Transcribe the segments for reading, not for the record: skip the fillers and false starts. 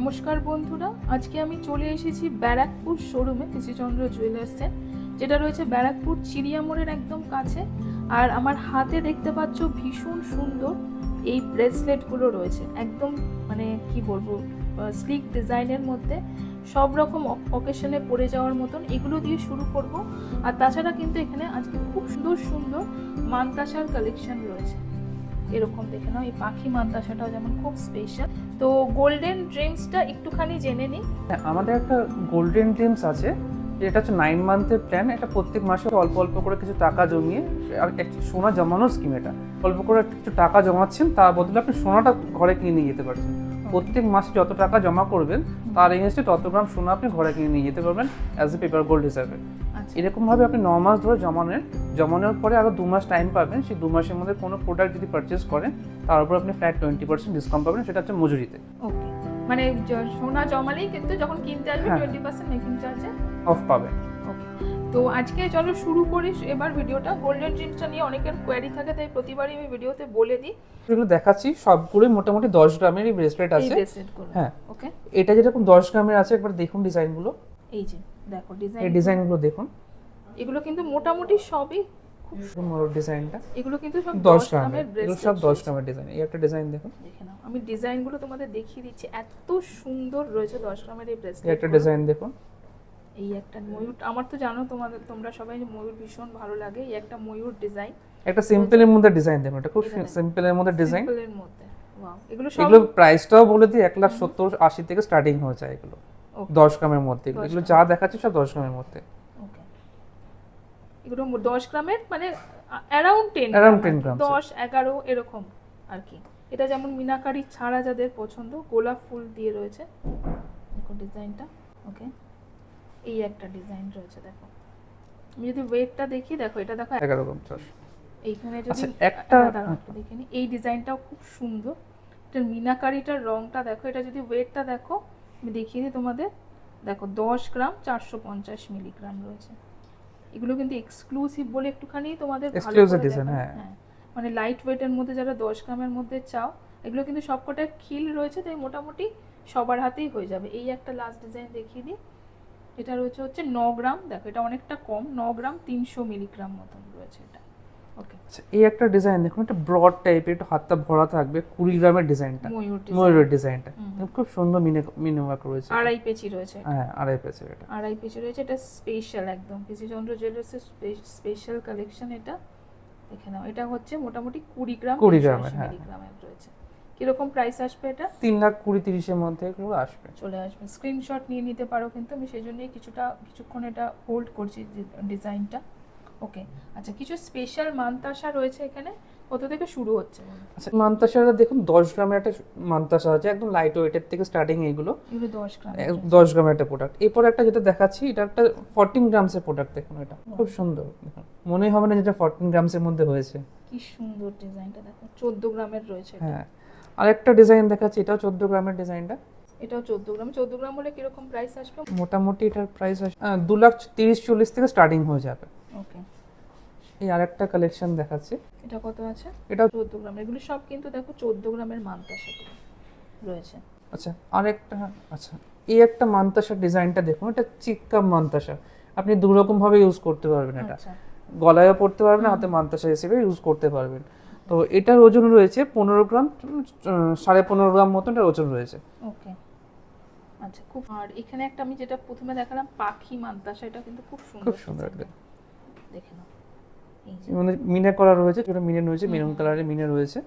নমস্কার বন্ধুরা, আজকে আমি চলে এসেছি ব্যারাকপুর শোরুমে কৃষিচন্দ্র জুয়েলার্সে, যেটা রয়েছে ব্যারাকপুর চিড়িয়া মোড়ের একদম কাছে। আর আমার হাতে দেখতে পাচ্ছ ভীষণ সুন্দর এই ব্রেসলেটগুলো রয়েছে, একদম মানে কি বলবো, স্লিক ডিজাইনের মধ্যে, সব রকম অকেশনে পরে যাওয়ার মতন এগুলো দিয়ে শুরু করব। আর তাছাড়া কিন্তু এখানে আজকে খুব সুন্দর সুন্দর মানতাসার কালেকশন রয়েছে। এরকম দেখে নাও, এই পাখি মানতাসাটাও যেমন খুব স্পেশাল। তো গোল্ডেন ড্রিমসটা একটুখানি জেনে নিই। আমাদের একটা গোল্ডেন ড্রিমস আছে, এটা হচ্ছে 9 মান্থের প্ল্যান। এটা প্রত্যেক মাসে অল্প অল্প করে কিছু টাকা জমিয়ে, আর সোনা জমানোর স্কিম। এটা অল্প করে কিছু টাকা জমাচ্ছেন, তার বদলে আপনি সোনাটা ঘরে কিনে নিয়ে যেতে পারছেন। প্রত্যেক মাসে যত টাকা জমা করবেন তার এগেনস্টে তত গ্রাম সোনা আপনি ঘরে কিনে নিয়ে যেতে পারবেন অ্যাজ এ পেপার গোল্ড হিসাবে। এরকমভাবে আপনি 9 মাস ধরে জমানোর পরে আরও 2 মাস টাইম পাবেন। সেই 2 মাসের মধ্যে কোনো প্রোডাক্ট যদি পারচেস করেন তার উপর আপনি ফ্ল্যাট 20% ডিসকাউন্ট পাবেন, সেটা হচ্ছে মজুরিতে। ওকে, মানে সোনা জমালেই কিন্তু যখন কিনতে আসবে 20% মেকিং চার্জে অফ পাবেন। ওকে, তো আজকে চলো শুরু করি এবার ভিডিওটা। গোল্ডেন ড্রিমসটা নিয়ে অনেকের কোয়ারি থাকে, তাই প্রতিবারই আমি ভিডিওতে বলে দিই। এগুলো দেখাচ্ছি সবগুলোই মোটামুটি 10 গ্রামেরই ব্রেসলেট আছে। হ্যাঁ, ওকে, এটা যেরকম 10 গ্রামের আছে, একবার দেখুন ডিজাইনগুলো। এই যে দেখো ডিজাইন, এই ডিজাইনগুলো দেখুন। এগুলো কিন্তু মোটামুটি সবই খুব বড় ডিজাইনটা, এগুলো কিন্তু সব 10 গ্রামের গ্রামের, এগুলো ব্রেসলেট সব 10 গ্রামের ডিজাইন। এই একটা ডিজাইন দেখুন, দেখে নাও, আমি ডিজাইনগুলো তোমাদের দেখিয়ে দিচ্ছি, এত সুন্দর রয়েছে 10 গ্রামের এই এই ব্রেসলেট। একটা ডিজাইন দেখুন। এই একটা ময়ূর, আমার তো জানো তোমরা সবাই ময়ূর ভীষণ ভালো লাগে। এই একটা ময়ূর ডিজাইন, একটা সিম্পলের মধ্যে ডিজাইন দেখুন, এটা খুব সিম্পলের মধ্যে ডিজাইন। সিম্পলের মধ্যে ওয়াও, এগুলো প্রাইসটাও বলে দিই 1,70,80 থেকে স্টার্টিং হয়ে যায় এগুলো 10 গ্রামের মধ্যে। এগুলো যা দেখাচ্ছে সব 10 গ্রামের মধ্যে। ওকে, এগুলো 10 গ্রামের, মানে অ্যারাউন্ড 10 গ্রাম, 10 11 এরকম আর কি। এটা যেমন মিনাকারি ছাড়া যাদের পছন্দ, গোলাপ ফুল দিয়ে রয়েছে, দেখো ডিজাইনটা। ওকে, এই একটা ডিজাইন রয়েছে, দেখো আমি যদি ওয়েটটা দেখি, দেখো এটা দেখো 11,50। এইখানে যদি একটা দেখে নি, এই ডিজাইনটাও খুব সুন্দর। এটার মিনাকারিটার রংটা দেখো, এটা যদি ওয়েটটা দেখো আমি দেখিয়ে দিই তোমাদের, দেখো 10 গ্রাম 450 মিলিগ্রাম রয়েছে। এগুলো কিন্তু এক্সক্লুসিভ বলে একটুখানি তোমাদের ভালো করে ডিজাইন। হ্যাঁ, মানে লাইট ওয়েটের মধ্যে যারা 10 গ্রামের মধ্যে চাও, এগুলো কিন্তু সবকটা খিল রয়েছে, তাই মোটামুটি সবার হাতেই হয়ে যাবে। এই একটা লাস্ট ডিজাইন দেখিয়ে দিই, এটা রয়েছে হচ্ছে 9 গ্রাম, দেখো এটা অনেকটা কম, 9 গ্রাম 300 মিলিগ্রাম মতন রয়েছে এটা। ওকে, আচ্ছা, এই একটা ডিজাইন দেখুন, একটা ব্রড টাইপের, একটু হাতটা ভরা থাকবে, 20 গ্রামের ডিজাইনটা, ময়ূরের ডিজাইনটা খুব সুন্দর মিনে ওয়ার্ক রয়েছে। আড়াই পেচি রয়েছে, হ্যাঁ আড়াই পেচি, এটা আড়াই পেচি রয়েছে। এটা স্পেশাল একদম কৃষিচন্দ্র জুয়েলার্সের স্পেশাল কালেকশন। এটা দেখে নাও, এটা হচ্ছে মোটামুটি 20 গ্রাম 20 মিলিগ্রামের রয়েছে। কিরকম প্রাইস আসবে এটা? 3,20,30-এর মধ্যে এগুলো আসবে, চলে আসবে। স্ক্রিনশট নিয়ে নিতে পারো, কিন্তু আমি সেই জন্যই কিছুক্ষণ এটা হোল্ড করছি ডিজাইনটা। ওকে, আচ্ছা, কিছু স্পেশাল মানতাসা রয়েছে এখানে, কত থেকে শুরু হচ্ছে? আচ্ছা, মানতাসাটা দেখুন, 10 গ্রামের একটা মানতাসা আছে, একদম লাইট ওয়েটের থেকে স্টার্টিং। এগুলো 10 গ্রামের একটা প্রোডাক্ট। এরপর একটা যেটা দেখাচ্ছি, এটা একটা 14 গ্রামসের প্রোডাক্ট। দেখুন এটা খুব সুন্দর, দেখুন মনেই হবে না যেটা 14 গ্রামসের মধ্যে হয়েছে। কি সুন্দর ডিজাইনটা, দেখো 14 গ্রামের রয়েছে। হ্যাঁ, আরেকটা ডিজাইন দেখাচ্ছি, এটাও 14 গ্রামের ডিজাইনটা। এটাও 14 গ্রাম। 14 গ্রাম হলে কিরকম প্রাইস আসবে? মোটামুটি এটার প্রাইস আসবে 2,30,40 থেকে স্টার্টিং হয়ে যাবে। ওকে, এই আরেকটা কালেকশন দেখাচ্ছি, এটা কত আছে? এটাও 14 গ্রাম। এগুলো সব কিন্তু দেখো 14 গ্রামের মানতাসা রয়েছে। আচ্ছা, আরেকটা, আচ্ছা এই একটা মানতাসার ডিজাইনটা দেখুন, এটা চিক্কা মানতাসা। আপনি দু রকম ভাবে ইউজ করতে পারবেন, এটা গলায়ও পড়তে পারবেন, হাতে মানতাসা হিসেবে ইউজ করতে পারবেন। তো এটার ওজন রয়েছে 15 গ্রাম, 15.5 গ্রাম মতন এটার ওজন রয়েছে। ওকে, আচ্ছা, খুব। আর এখানে একটা আমি যেটা প্রথমে দেখালাম পাখি মানতাসা, এটা কিন্তু খুব সুন্দর দেখে নাও। এই যে মানে মিনে করা রয়েছে, যেটা মিনে রয়েছে, মেরুন কালারের মিনে রয়েছে,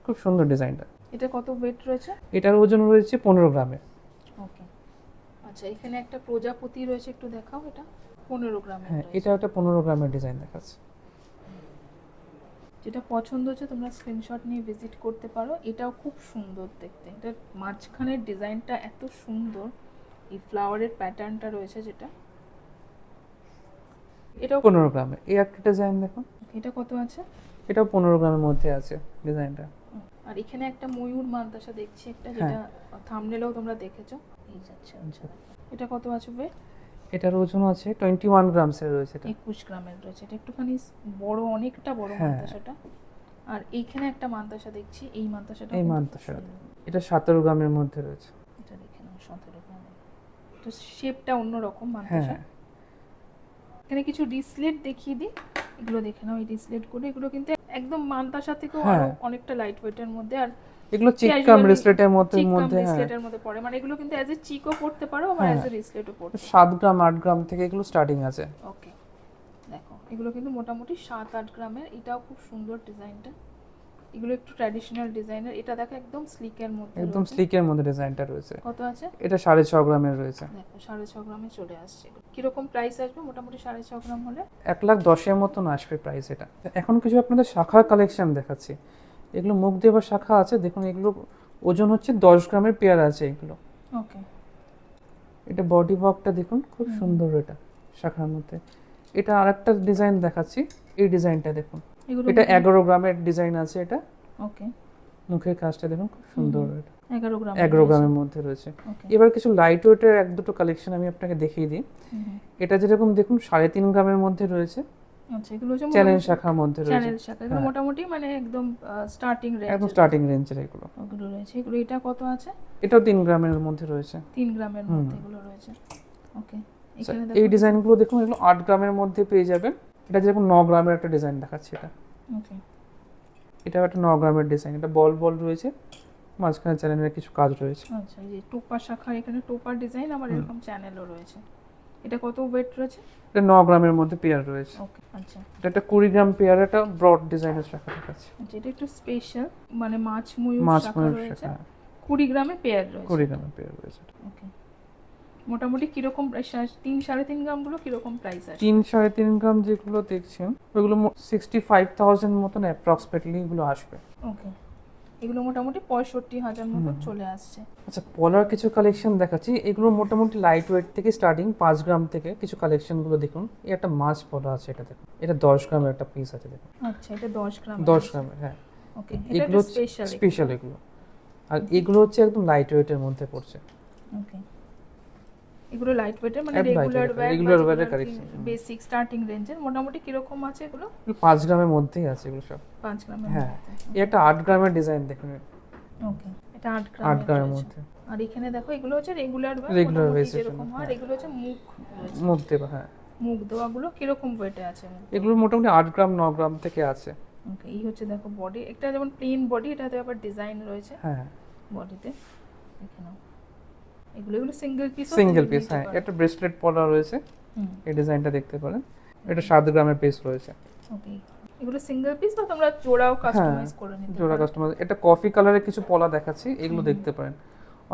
খুব সুন্দর ডিজাইনটা। এটা কত ওয়েট রয়েছে? এটার ওজন রয়েছে 15 গ্রামের। ওকে, আচ্ছা, এখানে একটা প্রজাপতি রয়েছে, একটু দেখাও। এটা 15 গ্রামের। হ্যাঁ, এটা একটা 15 গ্রামের ডিজাইন দেখাচ্ছে। যেটা পছন্দ হচ্ছে তোমরা স্ক্রিনশট নিয়ে ভিজিট করতে পারো। এটাও খুব সুন্দর দেখতে, এটার মাঝখানের ডিজাইনটা এত সুন্দর, এই ফ্লাওয়ারের প্যাটার্নটা রয়েছে যেটা। এটাও 15 গ্রামে। এই একটা ডিজাইন দেখুন, এটা কত আছে? এটাও 15 গ্রামের মধ্যে আছে ডিজাইনটা। আর এখানে একটা ময়ূর মানতাসা দেখছি, একটা যেটা থাম্বনেলেও তোমরা দেখেছো। এই যাচ্ছে, আচ্ছা, এটা কত আসবে? এটার ওজন আছে 21 গ্রামসের রয়েছে, এটা 21 গ্রামের রয়েছে। এটা একটুখানি বড়, অনেকটা বড় মানতাসাটা। আর এইখানে একটা মানতাসা দেখছি, এই মানতাসাটা এটা 17 গ্রামের মধ্যে রয়েছে। এটা দেখে নাও, তো শেপটা অন্যরকম মানতেশা। হ্যাঁ এখানে কিছু রিসলেট দেখিয়ে দিই, এগুলো দেখে নাও। এই রিসলেটগুলো এগুলো কিন্তু একদম মানতাশা থেকেও হ্যাঁ। আরো অনেকটা লাইট ওয়েটের মধ্যে, আর এগুলো চিককাম casually ব্রেসলেটের মধ্যে চিক কাম মধ্যে হ্যাঁ ব্রেসলেটের মধ্যে পড়ে, মানে এগুলো কিন্তু অ্যাজ এ চিকও পড়তে পারো আবার হ্যাঁ। অ্যাজ এ রিসলেটও পড়তে। 7 গ্রাম 8 গ্রাম থেকে এগুলো স্টার্টিং আছে। ওকে, দেখো এগুলো কিন্তু মোটামুটি 7-8 গ্রামের। এটাও খুব সুন্দর ডিজাইনটা, এগুলো একটু ট্র্যাডিশনাল ডিজাইনের। এটা দেখো একদম স্লিকের মধ্যে, একদম স্লিকের মধ্যে ডিজাইনটা রয়েছে। কত আছে? এটা 6.5 গ্রামের রয়েছে। দেখো 6.5 গ্রামে চলে আসছে। কিরকম প্রাইস আসবে মোটামুটি 6.5 গ্রাম হলে? 1,10,000 মতন আসবে প্রাইস এটা। এখন কিছু আপনাদের শাখার কালেকশন দেখাচ্ছি। এগুলো মুখ দেওয়ার শাখা আছে, দেখুন এগুলো ওজন হচ্ছে 10 গ্রামের পেয়ার আছে এগুলো। ওকে, এটা বডি ওয়ার্কটা দেখুন খুব সুন্দর, এটা শাখার মধ্যে। এটা আরেকটা ডিজাইন দেখাচ্ছি, এই ডিজাইনটা দেখুন। এগুলো এটা 11 গ্রামের ডিজাইন আছে এটা। ওকে, মুখের কাজটা দেখুন খুব সুন্দর, এটা 11 গ্রাম। 11 গ্রামের মধ্যে রয়েছে। ওকে, এবার কিছু লাইট ওয়েটের এক দুটো কালেকশন আমি আপনাকে দেখিয়ে দিই। এটা যেরকম দেখুন 3.5 গ্রামের মধ্যে রয়েছে, আচ্ছা এগুলো হচ্ছে চ্যালেঞ্জ শাখার মধ্যে রয়েছে। চ্যানেল শাখা, এগুলো হ্যাঁ। মোটামুটি মানে একদম স্টার্টিং রেঞ্জ, একদম স্টার্টিং রেঞ্জের এগুলো। ওগুলো রয়েছে। এগুলো এটা কত আছে? এটাও 3 গ্রামের মধ্যে রয়েছে। 3 গ্রামের মধ্যে এগুলো রয়েছে। ওকে, এখানে এই দেখো। ডিজাইনগুলো দেখুন, এগুলো 8 গ্রামের মধ্যে পেয়ে যাবেন। এটা যেরকম 9 গ্রামের একটা ডিজাইন দেখাচ্ছি এটা। ওকে, এটাও একটা 9 গ্রামের ডিজাইন। এটা বল বল রয়েছে, মাঝখানে চ্যানেলের কিছু কাজ রয়েছে। আচ্ছা এই যে টোপার শাখা, এখানে টোপার ডিজাইন, আবার এরকম চ্যানেলও রয়েছে। এটা কত ওয়েট রয়েছে? এটা 9 গ্রামের মধ্যে পেয়ার রয়েছে। ওকে, আচ্ছা এটা একটা 20 গ্রাম পেয়ার, একটা ব্রড ডিজাইনের শাখা দেখাচ্ছি। আচ্ছা, এটা একটু স্পেশাল, মানে মাছ ময়ূর মাছ শাখা ময়ূর রয়েছে। শাখা 20 গ্রামে পেয়ার রয়েছে। 20 গ্রামের পেয়ার রয়েছে। ওকে, মোটামুটি কিরকম 3-3.5 গ্রামগুলো কিরকম প্রাইস আছে? 3-3.5 গ্রাম যেগুলো দেখছেন ওইগুলো 65,000 মতন অ্যাপ্রক্সিমেটলি এগুলো আসবে। ওকে, এগুলো মোটামুটি 65,000 মতো চলে আসছে। আচ্ছা, পলার কিছু কালেকশন দেখাচ্ছি। এগুলো মোটামুটি লাইট ওয়েট থেকে স্টার্টিং 5 গ্রাম থেকে কিছু কালেকশনগুলো দেখুন। এই একটা মাছ পলা আছে, এটা দেখুন। এটা 10 গ্রামের একটা পিস আছে দেখুন। আচ্ছা, এটা 10 গ্রাম। 10 গ্রামের, হ্যাঁ। ওকে, এটা এগুলো স্পেশাল স্পেশাল এগুলো। আর এগুলো হচ্ছে একদম লাইট ওয়েটের মধ্যে পড়ছে। ওকে, এগুলো লাইট ওয়েটের, মানে একদম light regular weight, wear, regular wear এর collection। বেসিক স্টার্টিং রেঞ্জের। মোটামুটি কিরকম আছে এগুলো? 5 গ্রামের মধ্যেই আছে এগুলো সব। 5 গ্রামের হ্যাঁ, মধ্যে। এই একটা 8 গ্রামের ডিজাইন দেখুন। ওকে, এটা 8 8 গ্রামের গ্রামের মধ্যে। আর এখানে দেখো এগুলো হচ্ছে রেগুলার ওয়্যার, Regular মোটামুটি basis এর যেরকম জন্য, হয়। হ্যাঁ। এগুলো হচ্ছে মুখ রয়েছে। মুখ দেওয়া, হ্যাঁ। মুখ দেওয়াগুলো কিরকম ওয়েটে আছে? এগুলো মোটামুটি 8 গ্রাম 9 গ্রাম থেকে আছে। ওকে, এই হচ্ছে দেখো বডি, একটা যেমন প্লেন বডি, এটাতে আবার ডিজাইন রয়েছে হ্যাঁ, বডিতে। দেখে নাও, এগুলো সিঙ্গেল পিস, সিঙ্গেল পিস। হ্যাঁ, একটা ব্রেসলেট পলা রয়েছে, এই ডিজাইনটা দেখতে পারেন। এটা 7 গ্রামের পিস রয়েছে। ওকে, এগুলো সিঙ্গেল পিস বা তোমরা জোড়াও কাস্টমাইজ করে নিতে জোড়া পারো। কাস্টমার। এটা কফি কালারের কিছু পলা দেখাচ্ছি, এগুলো দেখতে পারেন।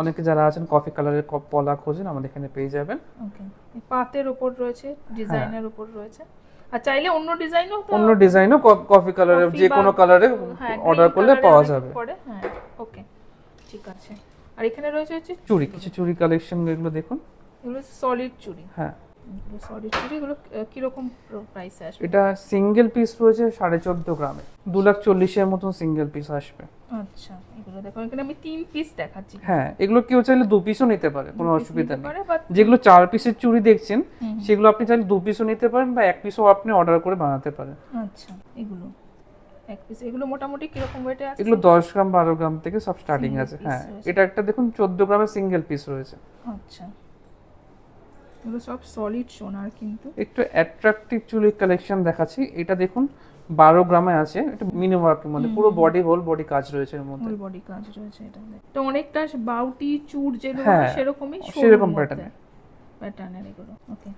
অনেকে যারা আছেন কফি কালারের পলা খোঁজেন, আমাদের এখানে পেয়ে যাবেন। ওকে, এই পাতের উপর রয়েছে, ডিজাইনের উপর রয়েছে। আর চাইলে অন্য ডিজাইনও তো, অন্য ডিজাইনও কফি কালারের coffee যে বা- কোনো কালারে হ্যাঁ, অর্ডার green করলে colour-এ পাওয়া অনেকে যাবে। করে। হ্যাঁ, ওকে, ঠিক আছে। আর এখানে রয়েছে হচ্ছে চুড়ি, কিছু চুড়ি কালেকশন এগুলো দেখুন। এগুলো সলিড চুড়ি। হ্যাঁ, এগুলো সলিড চুড়ি। এগুলো কিরকম প্রাইসে আসবে? এটা সিঙ্গেল পিস রয়েছে 14.5 গ্রামে, 2,40,000 মতন সিঙ্গেল পিস আসবে। আচ্ছা, এগুলো দেখো, এখানে আমি 3 পিস দেখাচ্ছি। হ্যাঁ, এগুলো কেউ চাইলে 2 পিসও নিতে পারে, কোনো দু piece অসুবিধা নিতে নেই। পারে, but যেগুলো 4 পিসের চুড়ি দেখছেন সেগুলো আপনি চাইলে 2 পিসও নিতে পারেন, বা 1 পিসও আপনি অর্ডার করে বানাতে পারেন। আচ্ছা, এগুলো 1 পিস। এগুলো মোটামুটি কিরকম ওয়েটে আছে? এগুলো 10 গ্রাম 12 গ্রাম থেকে সব স্টার্টিং Single আছে। piece হ্যাঁ, রয়েছে। এটা একটা দেখুন 14 গ্রামের সিঙ্গেল পিস রয়েছে। আচ্ছা, এগুলো সব সলিড সোনার কিন্তু। একটু অ্যাট্রাকটিভ চুড়ির কালেকশন দেখাচ্ছি। এটা দেখুন 12 গ্রামে আছে, এটা মিনি ওয়ার্কের মধ্যে, পুরো বডি হোল বডি কাজ রয়েছে এর মধ্যে। ফুল বডি কাজ রয়েছে এটা। তো অনেকটা বাউটি চূড় যেগুলো হ্যাঁ, সেরকমই, সেরকম প্যাটার্নের। প্যাটার্নের এগুলো। ওকে,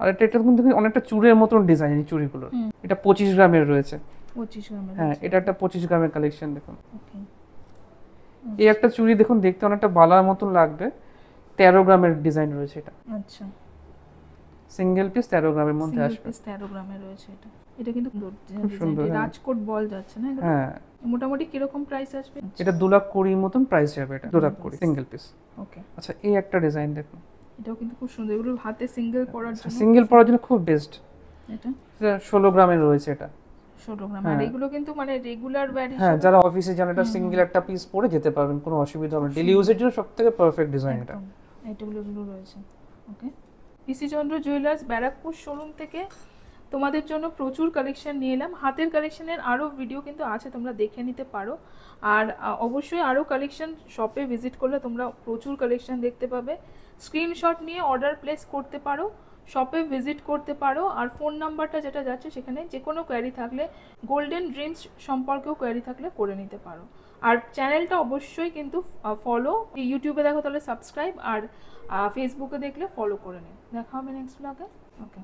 আর এটা কিন্তু দেখুন অনেকটা চুড়ের মতন ডিজাইন এই চুড়িগুলো। এটা 25 গ্রামের রয়েছে। 25 গ্রামের। হ্যাঁ, এটা একটা 25 গ্রামের কালেকশন দেখুন। ওকে, এই একটা চুড়ি দেখুন, দেখতে অনেকটা বালার মতন লাগবে, 13 গ্রামের ডিজাইন রয়েছে এটা। আচ্ছা, সিঙ্গেল পিস 13 গ্রামের মধ্যে সিঙ্গেল আসবে। পিস 13 গ্রামের রয়েছে এটা। এটা কিন্তু খুব সুন্দর, হ্যাঁ। রাজকোট বল যাচ্ছে না এগুলো? হ্যাঁ, মোটামুটি কিরকম প্রাইস আসবে? এটা 2,20,000 মতন প্রাইস যাবে, এটা 2,20,000 সিঙ্গেল পিস। ওকে, আচ্ছা, এই একটা ডিজাইন দেখুন। এটাও কিন্তু খুব সুন্দর। এগুলো হাতে সিঙ্গেল পরার জন্য। সিঙ্গেল পরার জন্য খুব বেস্ট। এটা এটা 16 গ্রামের রয়েছে এটা। 16 গ্রাম। আর এগুলো কিন্তু মানে রেগুলার ওয়্যার হ্যাঁ, হিসেবে যারা অফিসে যান এটা সিঙ্গেল একটা পিস পরে যেতে পারবেন, কোনো অসুবিধা হবে না। ডেলি ইউজের জন্য সবথেকে পারফেক্ট ডিজাইন এটা। এইগুলো রয়েছে। ওকে, পিসি চন্দ্র জুয়েলার্স ব্যারাকপুর শোরুম থেকে তোমাদের জন্য প্রচুর কালেকশন নিয়ে এলাম। হাতের কালেকশনের আরও ভিডিও কিন্তু আছে, তোমরা দেখে নিতে পারো। আর অবশ্যই আরও কালেকশন শপে ভিজিট করলে তোমরা প্রচুর কালেকশন দেখতে পাবে। স্ক্রিনশট নিয়ে অর্ডার প্লেস করতে পারো, শপে ভিজিট করতে পারো। আর ফোন নাম্বারটা যেটা যাচ্ছে সেখানে যে কোনো কোয়ারি থাকলে, গোল্ডেন ড্রিমস সম্পর্কেও কোয়ারি থাকলে করে নিতে পারো। আর চ্যানেলটা অবশ্যই কিন্তু ফলো, ইউটিউবে দেখো তাহলে সাবস্ক্রাইব, আর ফেসবুকে দেখলে ফলো করে নিও। দেখা হবে নেক্সট ব্লগে। ওকে।